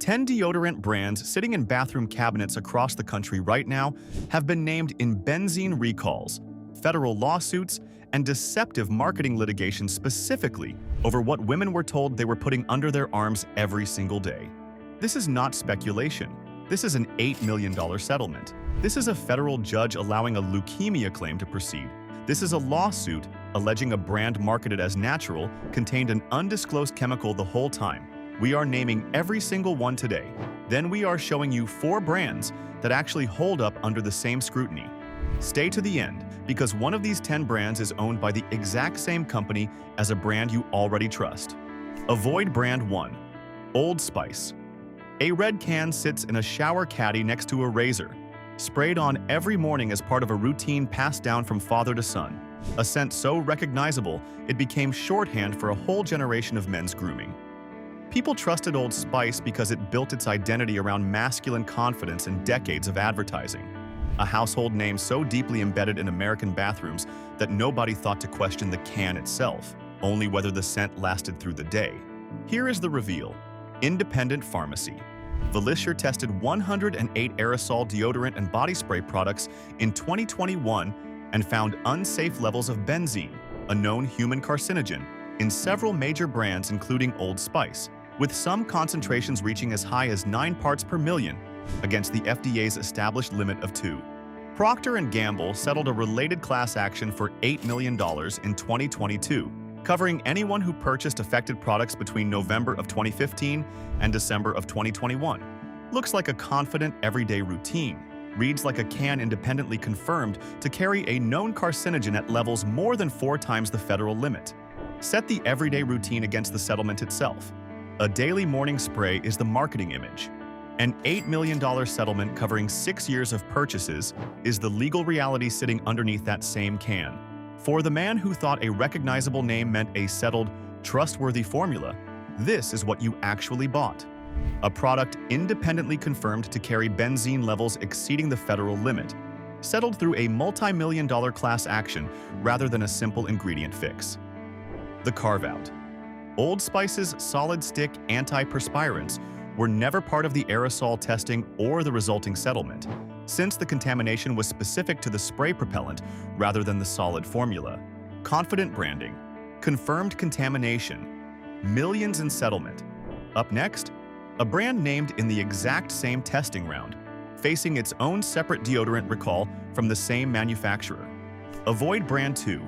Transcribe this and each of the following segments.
10 deodorant brands sitting in bathroom cabinets across the country right now have been named in benzene recalls, federal lawsuits, and deceptive marketing litigation specifically over what women were told they were putting under their arms every single day. This is not speculation. This is an $8 million settlement. This is a federal judge allowing a leukemia claim to proceed. This is a lawsuit alleging a brand marketed as natural contained an undisclosed chemical the whole time. We are naming every single one today. Then we are showing you 4 brands that actually hold up under the same scrutiny. Stay to the end, because one of these 10 brands is owned by the exact same company as a brand you already trust. Avoid brand 1. Old Spice. A red can sits in a shower caddy next to a razor, sprayed on every morning as part of a routine passed down from father to son. A scent so recognizable, it became shorthand for a whole generation of men's grooming. People trusted Old Spice because it built its identity around masculine confidence and decades of advertising. A household name so deeply embedded in American bathrooms that nobody thought to question the can itself, only whether the scent lasted through the day. Here is the reveal. Independent Pharmacy. Velisure tested 108 aerosol deodorant and body spray products in 2021 and found unsafe levels of benzene, a known human carcinogen, in several major brands including Old Spice, with some concentrations reaching as high as 9 parts per million against the FDA's established limit of 2. Procter & Gamble settled a related class action for $8 million in 2022, covering anyone who purchased affected products between November of 2015 and December of 2021. Looks like a confident everyday routine. Reads like a can independently confirmed to carry a known carcinogen at levels more than 4 times the federal limit. Set the everyday routine against the settlement itself. A daily morning spray is the marketing image. An $8 million settlement covering 6 years of purchases is the legal reality sitting underneath that same can. For the man who thought a recognizable name meant a settled, trustworthy formula, this is what you actually bought. A product independently confirmed to carry benzene levels exceeding the federal limit, settled through a multi-million-dollar class action rather than a simple ingredient fix. The carve-out. Old Spice's solid-stick antiperspirants were never part of the aerosol testing or the resulting settlement, since the contamination was specific to the spray propellant rather than the solid formula. Confident branding. Confirmed contamination. Millions in settlement. Up next, a brand named in the exact same testing round, facing its own separate deodorant recall from the same manufacturer. Avoid brand 2.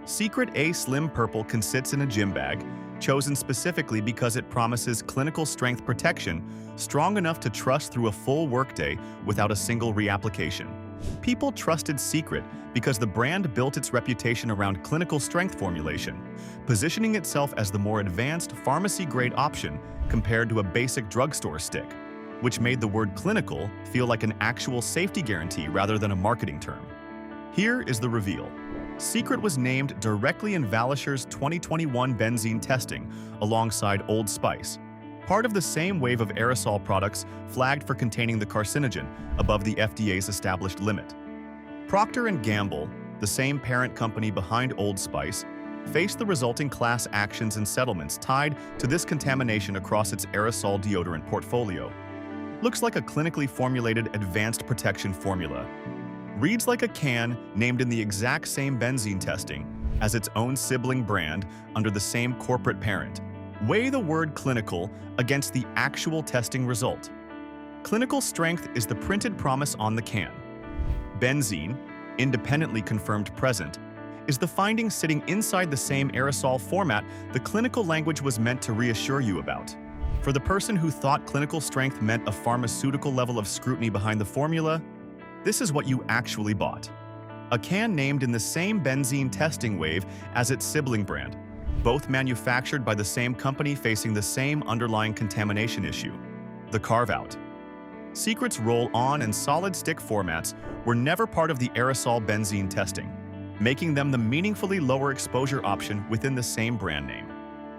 Secret A Slim Purple consits in a gym bag, chosen specifically because it promises clinical strength protection strong enough to trust through a full workday without a single reapplication. People trusted Secret because the brand built its reputation around clinical strength formulation, positioning itself as the more advanced pharmacy-grade option compared to a basic drugstore stick, which made the word clinical feel like an actual safety guarantee rather than a marketing term. Here is the reveal. Secret was named directly in Velisure's 2021 benzene testing alongside Old Spice, part of the same wave of aerosol products flagged for containing the carcinogen above the FDA's established limit. Procter & Gamble, the same parent company behind Old Spice, faced the resulting class actions and settlements tied to this contamination across its aerosol deodorant portfolio. Looks like a clinically formulated advanced protection formula. Reads like a can named in the exact same benzene testing as its own sibling brand under the same corporate parent. Weigh the word clinical against the actual testing result. Clinical strength is the printed promise on the can. Benzene, independently confirmed present, is the finding sitting inside the same aerosol format the clinical language was meant to reassure you about. For the person who thought clinical strength meant a pharmaceutical level of scrutiny behind the formula, this is what you actually bought. A can named in the same benzene testing wave as its sibling brand, both manufactured by the same company facing the same underlying contamination issue. The carve-out. Secret's roll-on and solid-stick formats were never part of the aerosol benzene testing, making them the meaningfully lower exposure option within the same brand name.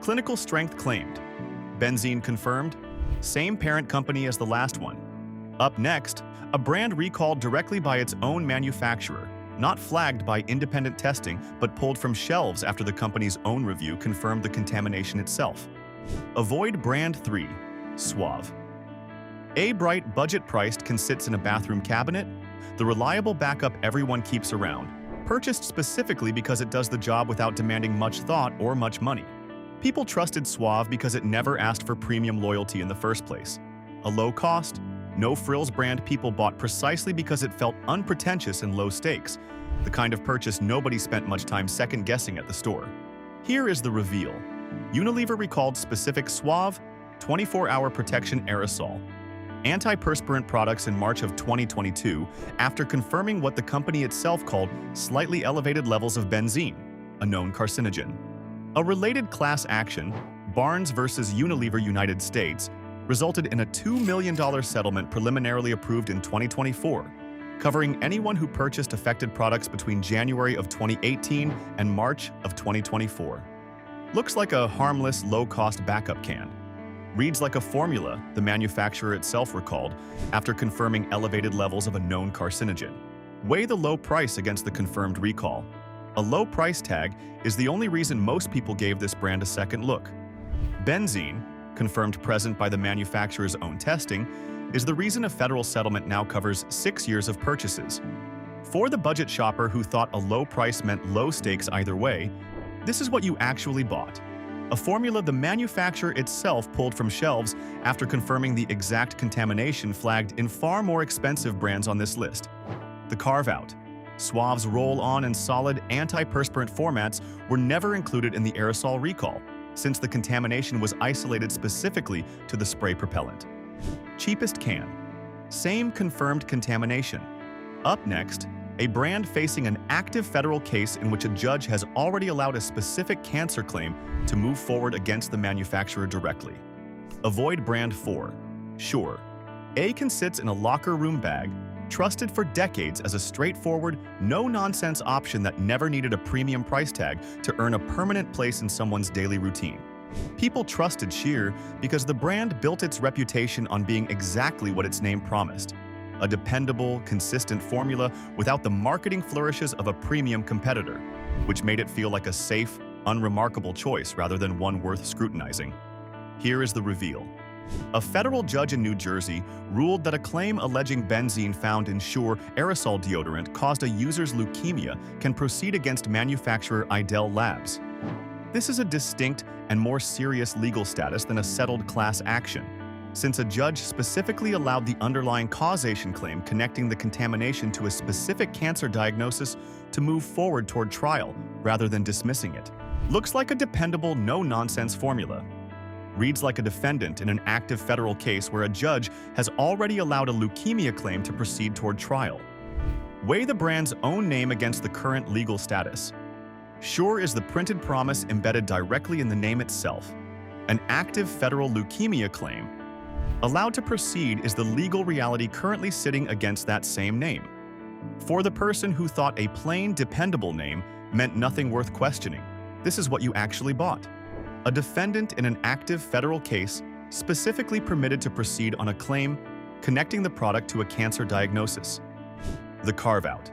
Clinical strength claimed. Benzene confirmed. Same parent company as the last one. Up next, a brand recalled directly by its own manufacturer, not flagged by independent testing but pulled from shelves after the company's own review confirmed the contamination itself. Avoid brand 3. Suave. A bright, budget-priced can sit in a bathroom cabinet, the reliable backup everyone keeps around, purchased specifically because it does the job without demanding much thought or much money. People trusted Suave because it never asked for premium loyalty in the first place. A low-cost, no-frills brand people bought precisely because it felt unpretentious and low stakes, the kind of purchase nobody spent much time second-guessing at the store. Here is the reveal. Unilever recalled specific Suave 24-hour protection aerosol antiperspirant products in March of 2022 after confirming what the company itself called slightly elevated levels of benzene, a known carcinogen. A related class action, Barnes versus Unilever United States, resulted in a $2 million settlement preliminarily approved in 2024, covering anyone who purchased affected products between January of 2018 and March of 2024. Looks like a harmless, low-cost backup can. Reads like a formula the manufacturer itself recalled after confirming elevated levels of a known carcinogen. Weigh the low price against the confirmed recall. A low price tag is the only reason most people gave this brand a second look. Benzene, confirmed present by the manufacturer's own testing, is the reason a federal settlement now covers 6 years of purchases. For the budget shopper who thought a low price meant low stakes either way, this is what you actually bought. A formula the manufacturer itself pulled from shelves after confirming the exact contamination flagged in far more expensive brands on this list. The carve-out. Suave's roll-on and solid antiperspirant formats were never included in the aerosol recall, since the contamination was isolated specifically to the spray propellant. Cheapest can. Same confirmed contamination. Up next, a brand facing an active federal case in which a judge has already allowed a specific cancer claim to move forward against the manufacturer directly. Avoid brand 4. Sure. A can sit in a locker room bag, trusted for decades as a straightforward, no-nonsense option that never needed a premium price tag to earn a permanent place in someone's daily routine. People trusted Sheer because the brand built its reputation on being exactly what its name promised. A dependable, consistent formula without the marketing flourishes of a premium competitor, which made it feel like a safe, unremarkable choice rather than one worth scrutinizing. Here is the reveal. A federal judge in New Jersey ruled that a claim alleging benzene found in Sure aerosol deodorant caused a user's leukemia can proceed against manufacturer Idel Labs. This is a distinct and more serious legal status than a settled class action, since a judge specifically allowed the underlying causation claim connecting the contamination to a specific cancer diagnosis to move forward toward trial rather than dismissing it. Looks like a dependable, no-nonsense formula. Reads like a defendant in an active federal case where a judge has already allowed a leukemia claim to proceed toward trial. Weigh the brand's own name against the current legal status. Sure is the printed promise embedded directly in the name itself. An active federal leukemia claim allowed to proceed is the legal reality currently sitting against that same name. For the person who thought a plain, dependable name meant nothing worth questioning, this is what you actually bought. A defendant in an active federal case specifically permitted to proceed on a claim connecting the product to a cancer diagnosis. The carve-out.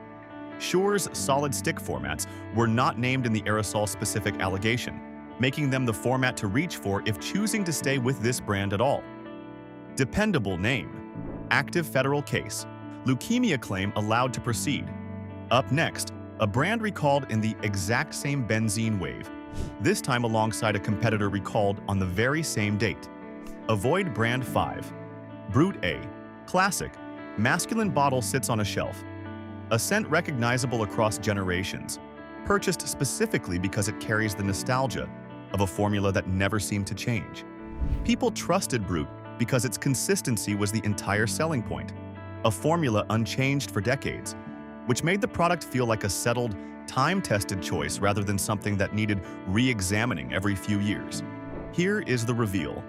Sure's solid stick formats were not named in the aerosol-specific allegation, making them the format to reach for if choosing to stay with this brand at all. Dependable name. Active federal case. Leukemia claim allowed to proceed. Up next, a brand recalled in the exact same benzene wave, this time alongside a competitor recalled on the very same date. Avoid brand 5. Brute A. Classic. Masculine bottle sits on a shelf. A scent recognizable across generations. Purchased specifically because it carries the nostalgia of a formula that never seemed to change. People trusted Brute because its consistency was the entire selling point, a formula unchanged for decades, which made the product feel like a settled, time-tested choice rather than something that needed re-examining every few years. Here is the reveal.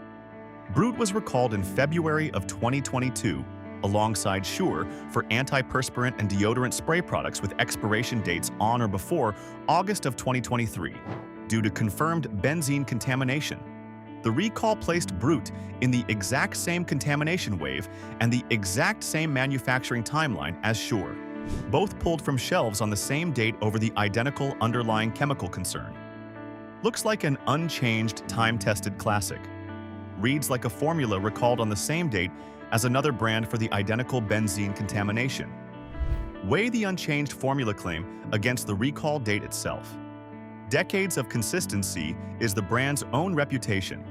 Brute was recalled in February of 2022 alongside Sure for antiperspirant and deodorant spray products with expiration dates on or before August of 2023 due to confirmed benzene contamination. The recall placed Brute in the exact same contamination wave and the exact same manufacturing timeline as Sure, both pulled from shelves on the same date over the identical underlying chemical concern. Looks like an unchanged, time-tested classic. Reads like a formula recalled on the same date as another brand for the identical benzene contamination. Weigh the unchanged formula claim against the recall date itself. Decades of consistency is the brand's own reputation.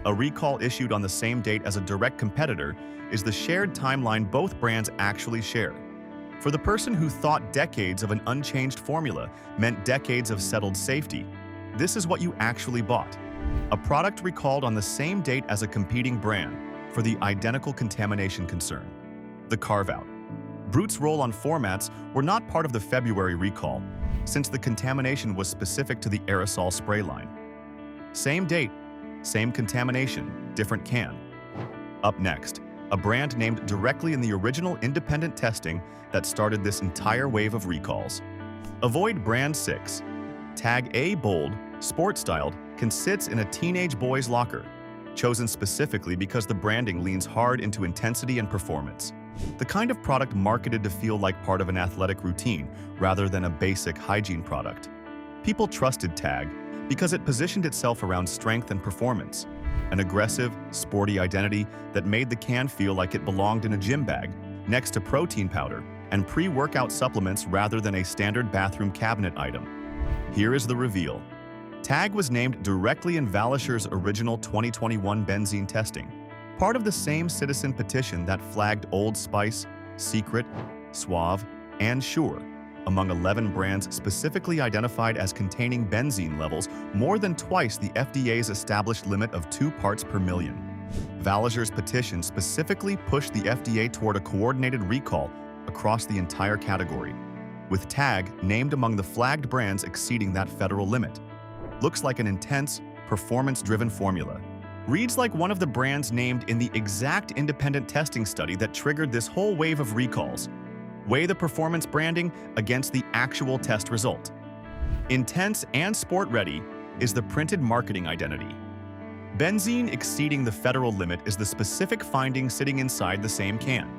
A recall issued on the same date as a direct competitor is the shared timeline both brands actually share. For the person who thought decades of an unchanged formula meant decades of settled safety, this is what you actually bought. A product recalled on the same date as a competing brand for the identical contamination concern. The carve-out. Brute's roll-on formats were not part of the February recall, since the contamination was specific to the aerosol spray line. Same date, same contamination, different can. Up next, a brand named directly in the original independent testing that started this entire wave of recalls. Avoid brand 6. Tag A bold, sport-styled, can sit in a teenage boy's locker, chosen specifically because the branding leans hard into intensity and performance. The kind of product marketed to feel like part of an athletic routine rather than a basic hygiene product. People trusted Tag because it positioned itself around strength and performance, an aggressive, sporty identity that made the can feel like it belonged in a gym bag, next to protein powder and pre-workout supplements rather than a standard bathroom cabinet item. Here is the reveal. Tag was named directly in Valisher's original 2021 benzene testing, part of the same citizen petition that flagged Old Spice, Secret, Suave, and Sure among 11 brands specifically identified as containing benzene levels more than twice the FDA's established limit of 2 parts per million. Valisher's petition specifically pushed the FDA toward a coordinated recall across the entire category, with Tag named among the flagged brands exceeding that federal limit. Looks like an intense, performance-driven formula. Reads like one of the brands named in the exact independent testing study that triggered this whole wave of recalls. Weigh the performance branding against the actual test result. Intense and sport-ready is the printed marketing identity. Benzene exceeding the federal limit is the specific finding sitting inside the same can.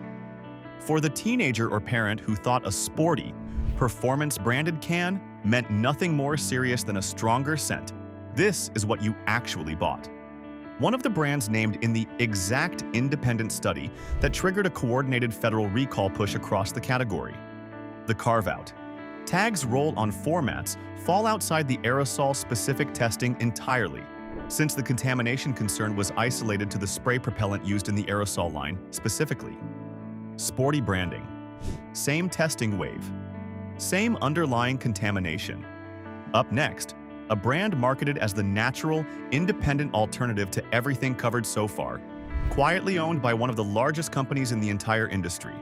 For the teenager or parent who thought a sporty, performance-branded can meant nothing more serious than a stronger scent, this is what you actually bought. One of the brands named in the exact independent study that triggered a coordinated federal recall push across the category. The carve-out. Tag's roll-on formats fall outside the aerosol-specific testing entirely, since the contamination concern was isolated to the spray propellant used in the aerosol line specifically. Sporty branding. Same testing wave. Same underlying contamination. Up next, a brand marketed as the natural, independent alternative to everything covered so far, quietly owned by one of the largest companies in the entire industry.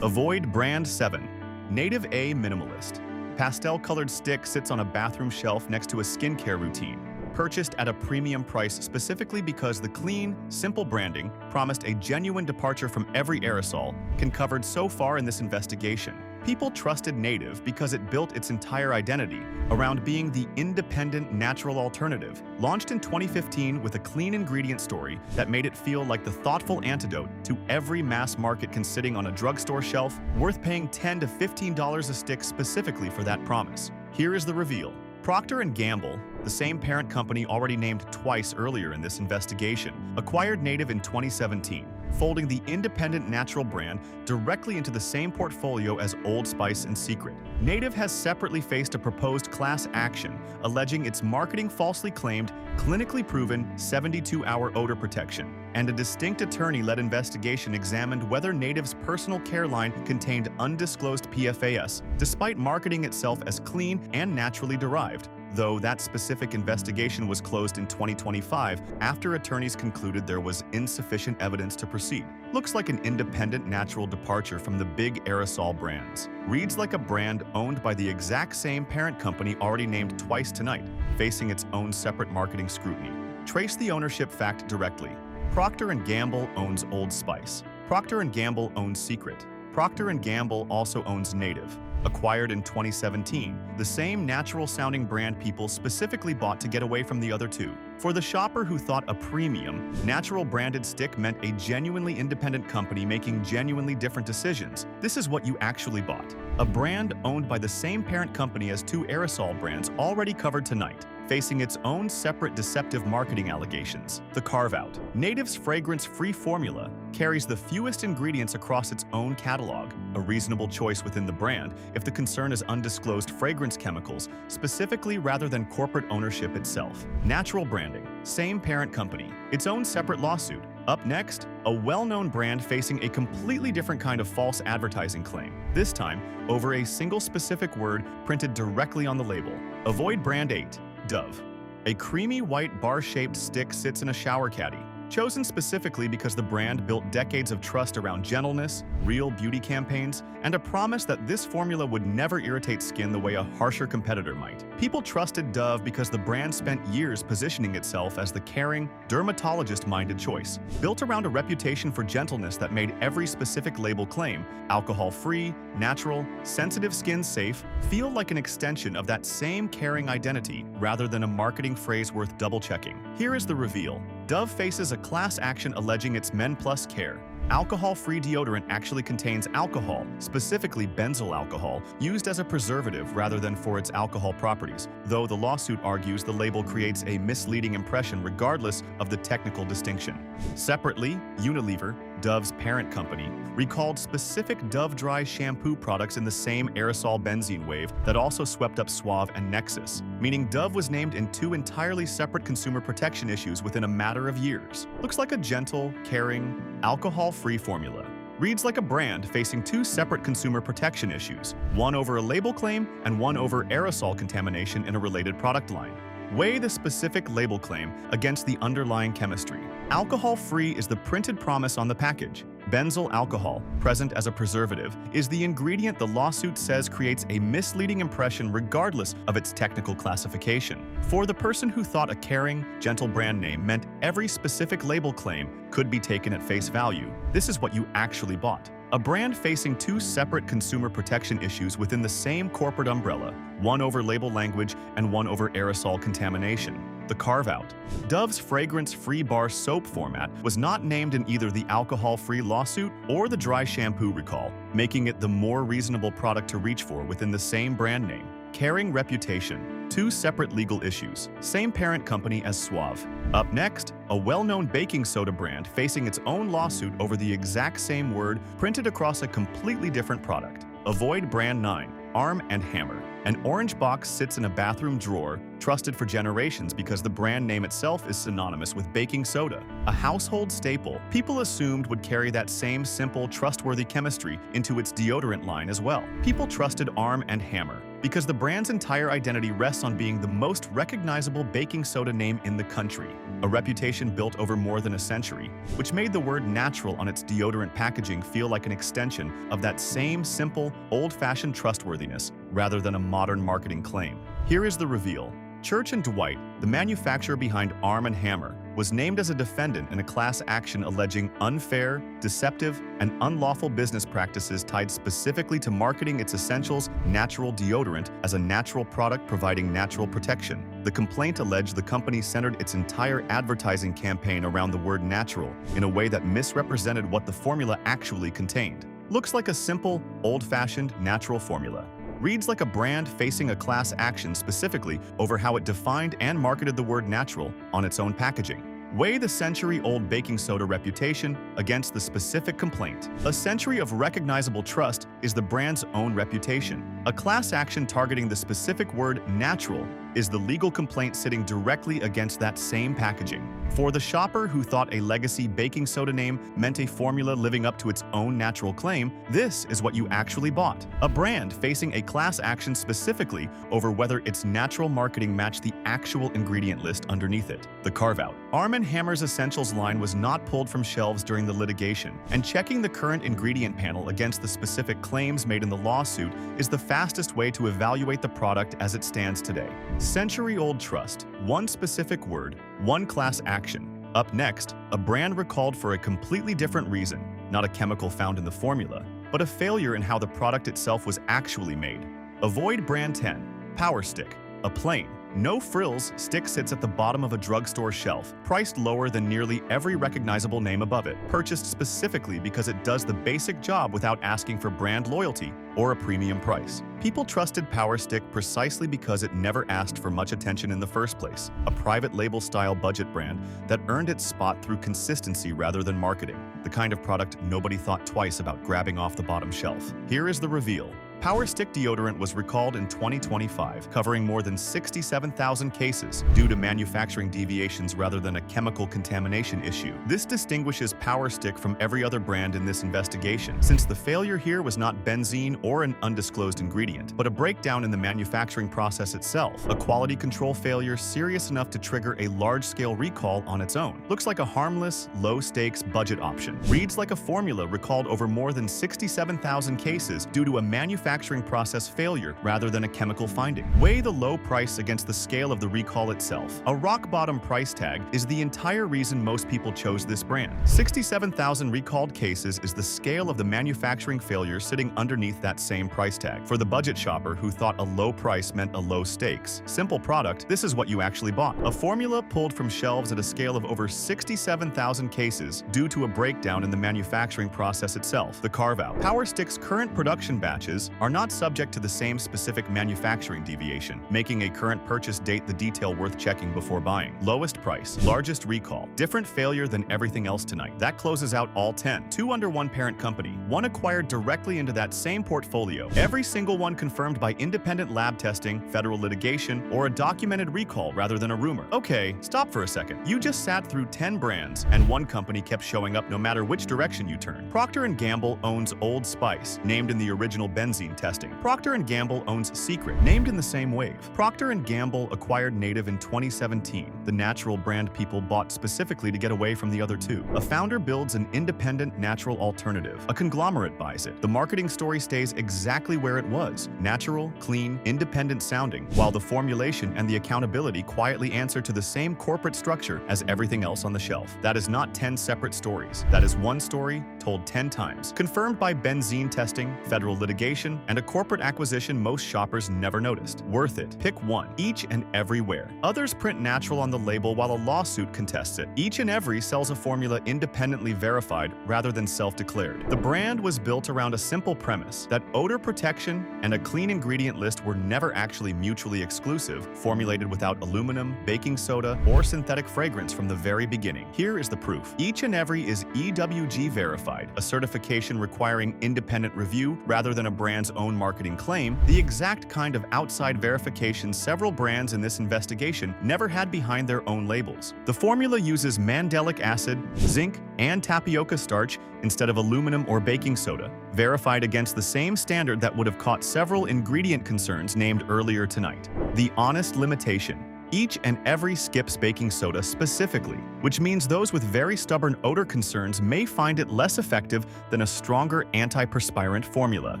Avoid brand 7. Native A Minimalist. Pastel-colored stick sits on a bathroom shelf next to a skincare routine, purchased at a premium price specifically because the clean, simple branding promised a genuine departure from every aerosol uncovered so far in this investigation. People trusted Native because it built its entire identity around being the independent natural alternative, launched in 2015 with a clean ingredient story that made it feel like the thoughtful antidote to every mass market can sitting on a drugstore shelf, worth paying $10 to $15 a stick specifically for that promise. Here is the reveal. Procter & Gamble, the same parent company already named twice earlier in this investigation, acquired Native in 2017, folding the independent natural brand directly into the same portfolio as Old Spice and Secret. Native has separately faced a proposed class action, alleging its marketing falsely claimed, clinically proven 72-hour odor protection, and a distinct attorney-led investigation examined whether Native's personal care line contained undisclosed PFAS, despite marketing itself as clean and naturally derived, though that specific investigation was closed in 2025 after attorneys concluded there was insufficient evidence to proceed. Looks like an independent natural departure from the big aerosol brands. Reads like a brand owned by the exact same parent company already named twice tonight, facing its own separate marketing scrutiny. Trace the ownership fact directly. Procter & Gamble owns Old Spice. Procter & Gamble owns Secret. Procter & Gamble also owns Native, acquired in 2017, the same natural-sounding brand people specifically bought to get away from the other two. For the shopper who thought a premium, natural branded stick meant a genuinely independent company making genuinely different decisions, this is what you actually bought. A brand owned by the same parent company as two aerosol brands already covered tonight, facing its own separate deceptive marketing allegations. The carve-out. Native's fragrance-free formula carries the fewest ingredients across its own catalog, a reasonable choice within the brand if the concern is undisclosed fragrance chemicals, specifically rather than corporate ownership itself. Natural branding. Same parent company. Its own separate lawsuit. Up next, a well-known brand facing a completely different kind of false advertising claim, this time over a single specific word printed directly on the label. Avoid brand 8. Dove. A creamy white bar-shaped stick sits in a shower caddy, chosen specifically because the brand built decades of trust around gentleness, real beauty campaigns, and a promise that this formula would never irritate skin the way a harsher competitor might. People trusted Dove because the brand spent years positioning itself as the caring, dermatologist-minded choice, built around a reputation for gentleness that made every specific label claim, alcohol-free, natural, sensitive skin safe, feel like an extension of that same caring identity rather than a marketing phrase worth double-checking. Here is the reveal. Dove faces a class action alleging its Men Plus Care. Alcohol-free deodorant actually contains alcohol, specifically benzyl alcohol, used as a preservative rather than for its alcohol properties, though the lawsuit argues the label creates a misleading impression regardless of the technical distinction. Separately, Unilever, Dove's parent company, recalled specific Dove Dry shampoo products in the same aerosol benzene wave that also swept up Suave and Nexus, meaning Dove was named in two entirely separate consumer protection issues within a matter of years. Looks like a gentle, caring, alcohol-free formula. Reads like a brand facing two separate consumer protection issues, one over a label claim and one over aerosol contamination in a related product line. Weigh the specific label claim against the underlying chemistry. Alcohol-free is the printed promise on the package. Benzyl alcohol, present as a preservative, is the ingredient the lawsuit says creates a misleading impression regardless of its technical classification. For the person who thought a caring, gentle brand name meant every specific label claim could be taken at face value, this is what you actually bought. A brand facing two separate consumer protection issues within the same corporate umbrella, one over label language and one over aerosol contamination. The carve-out. Dove's fragrance-free bar soap format was not named in either the alcohol-free lawsuit or the dry shampoo recall, making it the more reasonable product to reach for within the same brand name. Caring reputation. Two separate legal issues. Same parent company as Suave. Up next, a well-known baking soda brand facing its own lawsuit over the exact same word printed across a completely different product. Avoid brand 9. Arm & Hammer. An orange box sits in a bathroom drawer, trusted for generations because the brand name itself is synonymous with baking soda. A household staple people assumed would carry that same simple, trustworthy chemistry into its deodorant line as well. People trusted Arm & Hammer because the brand's entire identity rests on being the most recognizable baking soda name in the country, a reputation built over more than a century, which made the word natural on its deodorant packaging feel like an extension of that same simple, old-fashioned trustworthiness rather than a modern marketing claim. Here is the reveal. Church & Dwight, the manufacturer behind Arm & Hammer, was named as a defendant in a class action alleging unfair, deceptive, and unlawful business practices tied specifically to marketing its Essentials natural deodorant as a natural product providing natural protection. The complaint alleged the company centered its entire advertising campaign around the word natural in a way that misrepresented what the formula actually contained. Looks like a simple, old-fashioned, natural formula. Reads like a brand facing a class action specifically over how it defined and marketed the word natural on its own packaging. Weigh the century-old baking soda reputation against the specific complaint. A century of recognizable trust is the brand's own reputation. A class action targeting the specific word natural is the legal complaint sitting directly against that same packaging. For the shopper who thought a legacy baking soda name meant a formula living up to its own natural claim, this is what you actually bought. A brand facing a class action specifically over whether its natural marketing matched the actual ingredient list underneath it. The carve-out. Arm & Hammer's Essentials line was not pulled from shelves during the litigation, and checking the current ingredient panel against the specific claims made in the lawsuit is the fastest way to evaluate the product as it stands today. Century-old trust, one specific word, one class action. Up next, a brand recalled for a completely different reason, not a chemical found in the formula, but a failure in how the product itself was actually made. Avoid brand 10, Power Stick. A plain, No Frills stick sits at the bottom of a drugstore shelf, priced lower than nearly every recognizable name above it, purchased specifically because it does the basic job without asking for brand loyalty or a premium price. People trusted Power Stick precisely because it never asked for much attention in the first place, a private label-style budget brand that earned its spot through consistency rather than marketing, the kind of product nobody thought twice about grabbing off the bottom shelf. Here is the reveal. Power Stick deodorant was recalled in 2025, covering more than 67,000 cases due to manufacturing deviations rather than a chemical contamination issue. This distinguishes Power Stick from every other brand in this investigation, since the failure here was not benzene or an undisclosed ingredient, but a breakdown in the manufacturing process itself, a quality control failure serious enough to trigger a large-scale recall on its own. Looks like a harmless, low-stakes budget option. Reads like a formula recalled over more than 67,000 cases due to a manufacturing process failure rather than a chemical finding. Weigh the low price against the scale of the recall itself. A rock-bottom price tag is the entire reason most people chose this brand. 67,000 recalled cases is the scale of the manufacturing failure sitting underneath that same price tag. For the budget shopper who thought a low price meant a low stakes, simple product, this is what you actually bought. A formula pulled from shelves at a scale of over 67,000 cases due to a breakdown in the manufacturing process itself, the carve-out. Power Stick's current production batches are not subject to the same specific manufacturing deviation, making a current purchase date the detail worth checking before buying. Lowest price, largest recall, different failure than everything else tonight. That closes out all 10. 2 under one parent company, one acquired directly into that same portfolio. Every single one confirmed by independent lab testing, federal litigation, or a documented recall rather than a rumor. Okay, stop for a second. You just sat through 10 brands, and one company kept showing up no matter which direction you turn. Procter & Gamble owns Old Spice, named in the original benzene testing. Procter & Gamble owns Secret, named in the same wave. Procter & Gamble acquired Native in 2017, the natural brand people bought specifically to get away from the other two. A founder builds an independent natural alternative. A conglomerate buys it. The marketing story stays exactly where it was, natural, clean, independent sounding, while the formulation and the accountability quietly answer to the same corporate structure as everything else on the shelf. That is not 10 separate stories. That is one story told 10 times. Confirmed by benzene testing, federal litigation, and a corporate acquisition most shoppers never noticed. Worth it. Pick one. Each and everywhere. Others print natural on the label while a lawsuit contests it. Each and every sells a formula independently verified rather than self-declared. The brand was built around a simple premise that odor protection and a clean ingredient list were never actually mutually exclusive, formulated without aluminum, baking soda, or synthetic fragrance from the very beginning. Here is the proof. Each and every is EWG verified, a certification requiring independent review rather than a brand's own marketing claim, the exact kind of outside verification several brands in this investigation never had behind their own labels. The formula uses mandelic acid, zinc, and tapioca starch instead of aluminum or baking soda, verified against the same standard that would have caught several ingredient concerns named earlier tonight. The honest limitation. Each and every skips baking soda specifically, which means those with very stubborn odor concerns may find it less effective than a stronger antiperspirant formula.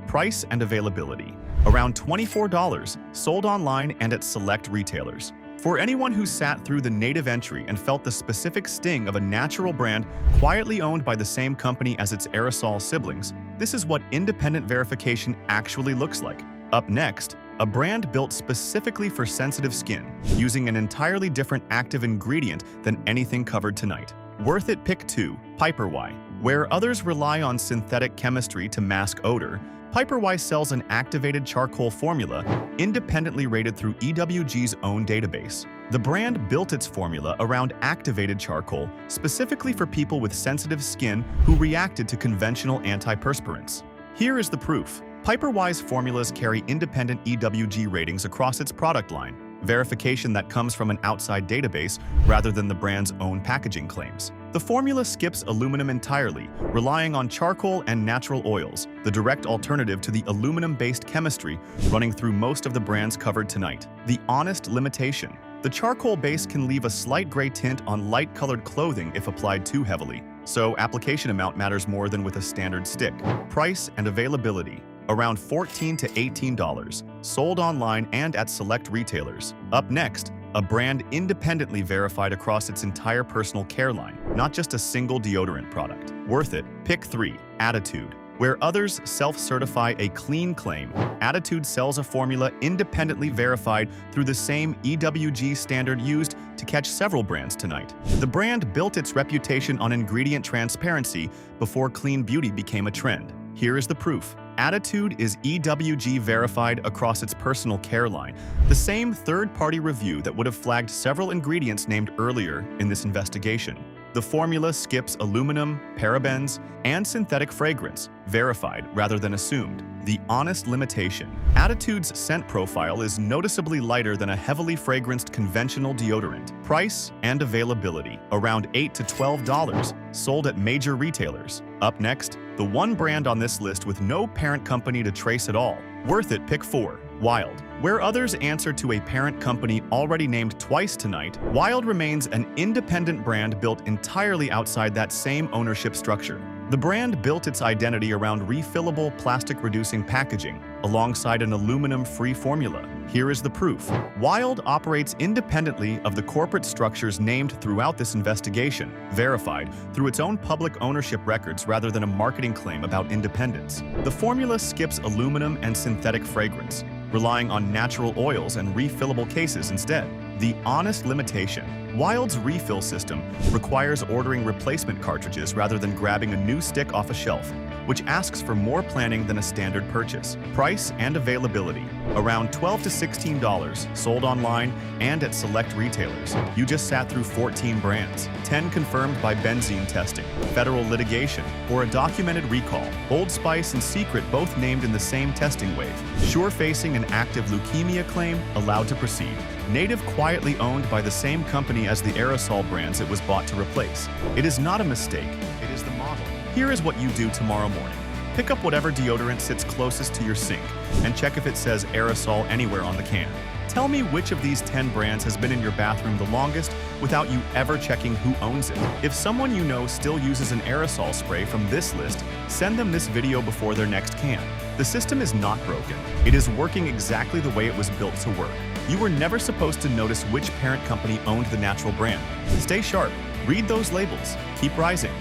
Price and availability. Around $24, sold online and at select retailers. For anyone who sat through the native entry and felt the specific sting of a natural brand quietly owned by the same company as its aerosol siblings, this is what independent verification actually looks like. Up next, a brand built specifically for sensitive skin, using an entirely different active ingredient than anything covered tonight. Worth it. Pick 2. Piperwise. Where others rely on synthetic chemistry to mask odor, Piperwise sells an activated charcoal formula independently rated through EWG's own database. The brand built its formula around activated charcoal specifically for people with sensitive skin who reacted to conventional antiperspirants. Here is the proof. Piperwise formulas carry independent EWG ratings across its product line, verification that comes from an outside database rather than the brand's own packaging claims. The formula skips aluminum entirely, relying on charcoal and natural oils, the direct alternative to the aluminum-based chemistry running through most of the brands covered tonight. The honest limitation. The charcoal base can leave a slight gray tint on light-colored clothing if applied too heavily, so application amount matters more than with a standard stick. Price and availability. Around $14 to $18, sold online and at select retailers. Up next, a brand independently verified across its entire personal care line, not just a single deodorant product. Worth it. Pick 3. Attitude. Where others self-certify a clean claim, Attitude sells a formula independently verified through the same EWG standard used to catch several brands tonight. The brand built its reputation on ingredient transparency before clean beauty became a trend. Here is the proof. Attitude is EWG verified across its personal care line, the same third-party review that would have flagged several ingredients named earlier in this investigation. The formula skips aluminum, parabens, and synthetic fragrance, verified rather than assumed. The honest limitation. Attitude's scent profile is noticeably lighter than a heavily fragranced conventional deodorant. Price and availability, around $8 to $12, sold at major retailers. Up next, the one brand on this list with no parent company to trace at all. Worth it, pick 4. Wild. Where others answer to a parent company already named twice tonight, Wild remains an independent brand built entirely outside that same ownership structure. The brand built its identity around refillable plastic-reducing packaging, alongside an aluminum-free formula. Here is the proof. Wild operates independently of the corporate structures named throughout this investigation, verified through its own public ownership records rather than a marketing claim about independence. The formula skips aluminum and synthetic fragrance, relying on natural oils and refillable cases instead. The honest limitation. Wild's refill system requires ordering replacement cartridges rather than grabbing a new stick off a shelf, which asks for more planning than a standard purchase. Price and availability, around $12 to $16, sold online and at select retailers. You just sat through 14 brands, 10 confirmed by benzene testing, federal litigation, or a documented recall. Old Spice and Secret both named in the same testing wave. Sure facing an active leukemia claim, allowed to proceed. Native quietly owned by the same company as the aerosol brands it was bought to replace. It is not a mistake, it is the model. Here is what you do tomorrow morning. Pick up whatever deodorant sits closest to your sink and check if it says aerosol anywhere on the can. Tell me which of these 10 brands has been in your bathroom the longest without you ever checking who owns it. If someone you know still uses an aerosol spray from this list, send them this video before their next can. The system is not broken. It is working exactly the way it was built to work. You were never supposed to notice which parent company owned the natural brand. Stay sharp, read those labels, keep rising.